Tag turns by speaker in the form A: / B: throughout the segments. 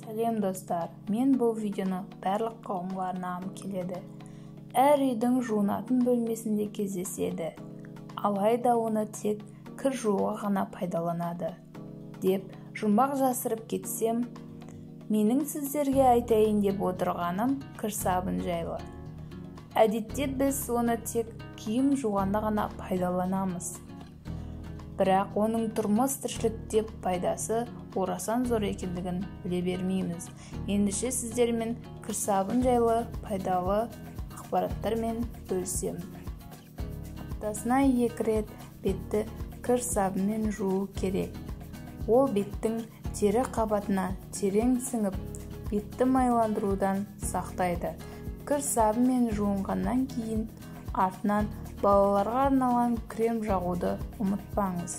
A: Сәлем достар, мен бұл видеоны барлық қауымға арнағым келеді. Әр үйдің жуынатын бөлмесінде кездеседі, алайда оны тек кір жууға ғана пайдаланады деп жұмбақ жасырып кетсем, менің сіздерге айтайын деп отырғаным кір сабын жайлы. Әдетте біз оны тек киім жуғанда ғана пайдаланамыз. Бірақ оның тұрмыс-тіршілікте пайдасы орасан зор екендігін біле бермейміз. Ендеше сіздермен кір сабын жайлы пайдалы ақпараттармен бөлісемін. Аптасына 2 рет бетті кір сабынмен жуу керек. Ол беттің тері қабатына терең сіңіп, бетті майландырудан сақтайды. Кір сабынмен жуынғаннан кейін артынан балаларға арналған крем жағуды ұмытпаңыз.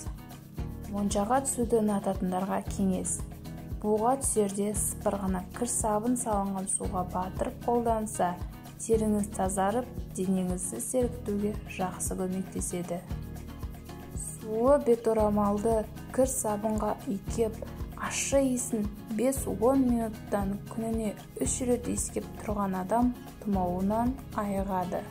A: Моншаға түсуді ұнататындарға кеңес. Буға түсерде сыпырғыны кір сабын салынған суға батырып қолданса, теріңіз тазарып, денеңізді сергітуге жақсы көмектеседі. Суы беторамалды кір сабынға үйкеп, ащы иісін 5-10 минуттан күніне 3 рет иіскеп тұрған адам тұмауынан айығады.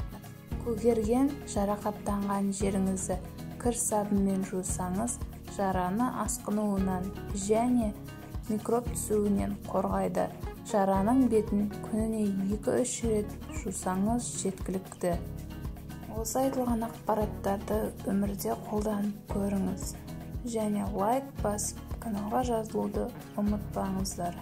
A: Көгерген, жарақаттанған жеріңізді кір сабынмен жусаңыз, жараны асқынуынан және микроб түсуінен қорғайды. Жараның бетін күніне 2-3 рет жусаңыз жеткілікті. Осы айтылған ақпараттарды өмірде қолданып көріңіз және лайк басып, каналға жазылуды ұмытпаңыздар.